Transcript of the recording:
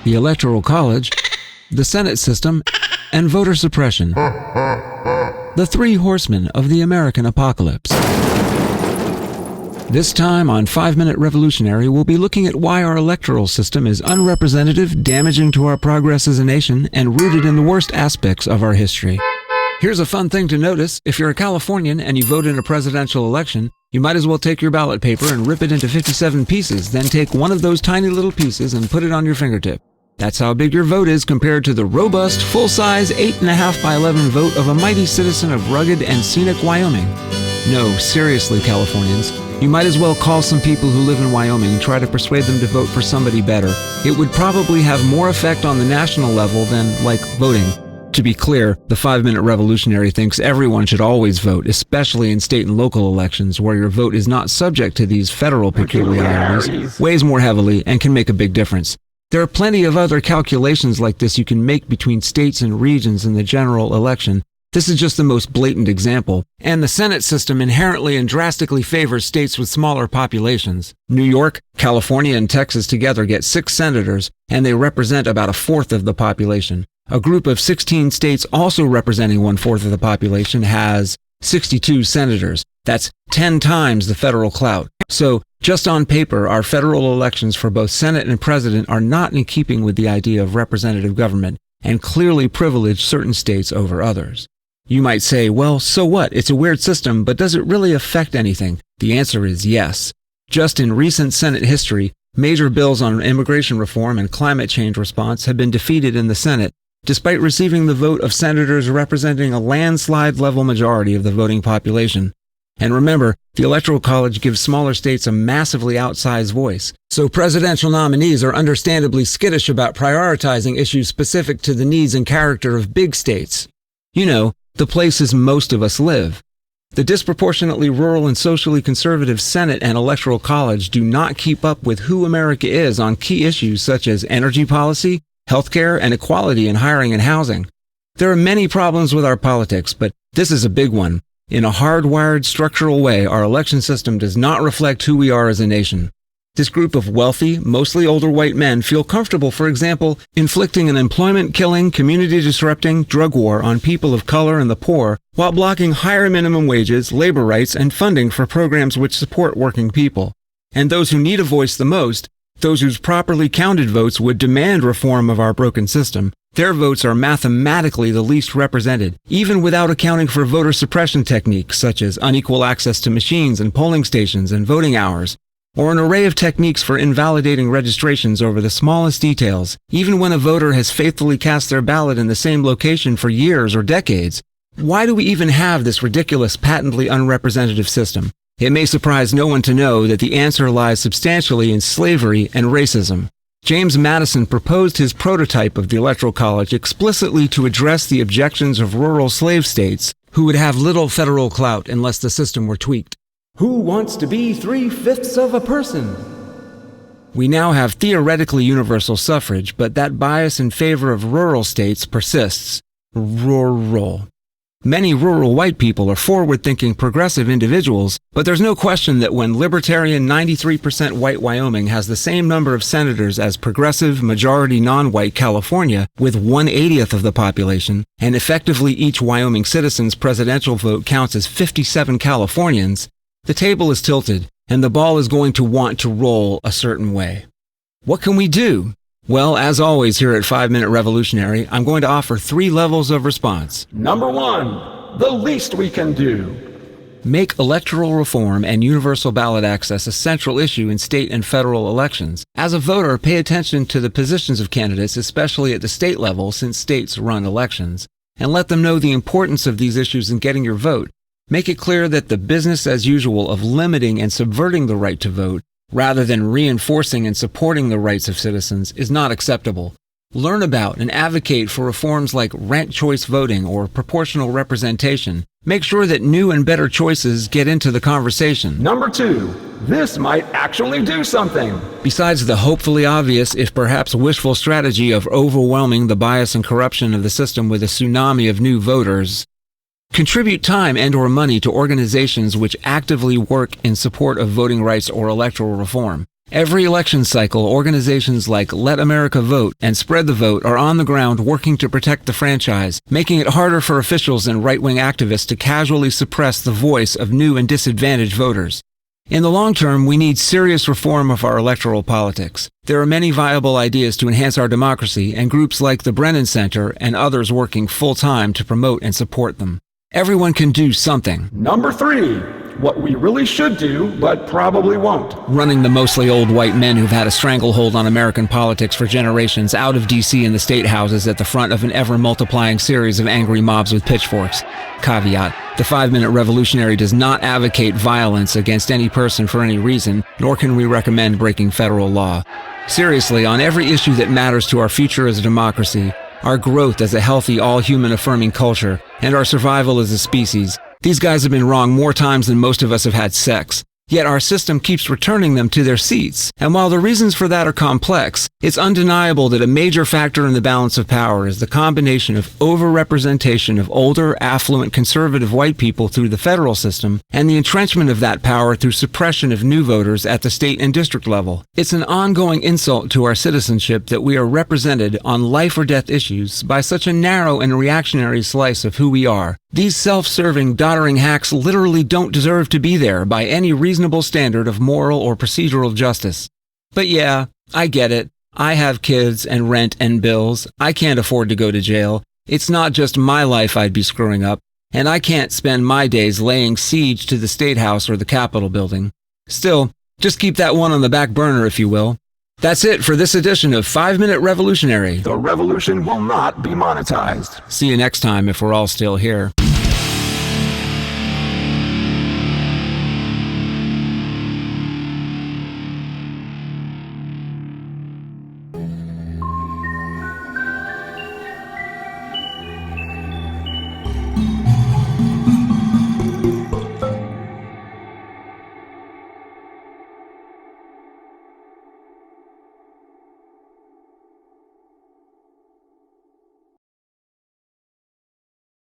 the Electoral College, the Senate system, and voter suppression. The three horsemen of the American apocalypse. This time on 5 Minute Revolutionary, we'll be looking at why our electoral system is unrepresentative, damaging to our progress as a nation, and rooted in the worst aspects of our history. Here's a fun thing to notice. If you're a Californian and you vote in a presidential election, you might as well take your ballot paper and rip it into 57 pieces, then take one of those tiny little pieces and put it on your fingertip. That's how big your vote is compared to the robust, full-size 8.5 by 11 vote of a mighty citizen of rugged and scenic Wyoming. No, seriously, Californians, you might as well call some people who live in Wyoming and try to persuade them to vote for somebody better. It would probably have more effect on the national level than, voting. To be clear, the 5 Minute Revolutionary thinks everyone should always vote, especially in state and local elections, where your vote is not subject to these federal peculiarities, weighs more heavily, and can make a big difference. There are plenty of other calculations like this you can make between states and regions in the general election. This is just the most blatant example, and the Senate system inherently and drastically favors states with smaller populations. New York, California, and Texas together get 6 senators, and they represent about a fourth of the population. A group of 16 states also representing 1/4 of the population has 62 senators. That's 10 times the federal clout. So, just on paper, our federal elections for both Senate and President are not in keeping with the idea of representative government and clearly privilege certain states over others. You might say, well, so what? It's a weird system, but does it really affect anything? The answer is yes. Just in recent Senate history, major bills on immigration reform and climate change response have been defeated in the Senate, despite receiving the vote of senators representing a landslide-level majority of the voting population. And remember, the Electoral College gives smaller states a massively outsized voice, so presidential nominees are understandably skittish about prioritizing issues specific to the needs and character of big states. You know, the places most of us live. The disproportionately rural and socially conservative Senate and Electoral College do not keep up with who America is on key issues such as energy policy, healthcare, and equality in hiring and housing. There are many problems with our politics, but this is a big one. In a hardwired, structural way, our election system does not reflect who we are as a nation. This group of wealthy, mostly older white men feel comfortable, for example, inflicting an employment-killing, community-disrupting drug war on people of color and the poor, while blocking higher minimum wages, labor rights, and funding for programs which support working people. And those who need a voice the most, those whose properly counted votes would demand reform of our broken system, their votes are mathematically the least represented, even without accounting for voter suppression techniques such as unequal access to machines and polling stations and voting hours, or an array of techniques for invalidating registrations over the smallest details, even when a voter has faithfully cast their ballot in the same location for years or decades. Why do we even have this ridiculous, patently unrepresentative system? It may surprise no one to know that the answer lies substantially in slavery and racism. James Madison proposed his prototype of the Electoral College explicitly to address the objections of rural slave states who would have little federal clout unless the system were tweaked. Who wants to be 3/5 of a person? We now have theoretically universal suffrage, but that bias in favor of rural states persists. Rural. Many rural white people are forward-thinking progressive individuals, but there's no question that when libertarian 93% white Wyoming has the same number of senators as progressive majority non-white California, with 1/80th of the population, and effectively each Wyoming citizen's presidential vote counts as 57 Californians, the table is tilted, and the ball is going to want to roll a certain way. What can we do? Well, as always here at 5 Minute Revolutionary, I'm going to offer 3 levels of response. Number 1, the least we can do. Make electoral reform and universal ballot access a central issue in state and federal elections. As a voter, pay attention to the positions of candidates, especially at the state level, since states run elections, and let them know the importance of these issues in getting your vote. Make it clear that the business as usual of limiting and subverting the right to vote, rather than reinforcing and supporting the rights of citizens, is not acceptable. Learn about and advocate for reforms like ranked choice voting or proportional representation. Make sure that new and better choices get into the conversation. Number 2, this might actually do something. Besides the hopefully obvious, if perhaps wishful strategy of overwhelming the bias and corruption of the system with a tsunami of new voters, contribute time and/or money to organizations which actively work in support of voting rights or electoral reform. Every election cycle, organizations like Let America Vote and Spread the Vote are on the ground working to protect the franchise, making it harder for officials and right-wing activists to casually suppress the voice of new and disadvantaged voters. In the long term, we need serious reform of our electoral politics. There are many viable ideas to enhance our democracy, and groups like the Brennan Center and others working full-time to promote and support them. Everyone can do something. Number 3, what we really should do, but probably won't. Running the mostly old white men who've had a stranglehold on American politics for generations out of D.C. and the state houses at the front of an ever-multiplying series of angry mobs with pitchforks. Caveat: the 5-Minute Revolutionary does not advocate violence against any person for any reason, nor can we recommend breaking federal law. Seriously, on every issue that matters to our future as a democracy, our growth as a healthy, all-human affirming culture, and our survival as a species, these guys have been wrong more times than most of us have had sex. Yet our system keeps returning them to their seats. And while the reasons for that are complex, it's undeniable that a major factor in the balance of power is the combination of overrepresentation of older, affluent, conservative white people through the federal system and the entrenchment of that power through suppression of new voters at the state and district level. It's an ongoing insult to our citizenship that we are represented on life or death issues by such a narrow and reactionary slice of who we are. These self-serving, doddering hacks literally don't deserve to be there by any reasonable standard of moral or procedural justice. But yeah, I get it. I have kids and rent and bills. I can't afford to go to jail. It's not just my life I'd be screwing up, and I can't spend my days laying siege to the State House or the Capitol building. Still, just keep that one on the back burner, if you will. That's it for this edition of 5-Minute Revolutionary. The revolution will not be monetized. See you next time if we're all still here.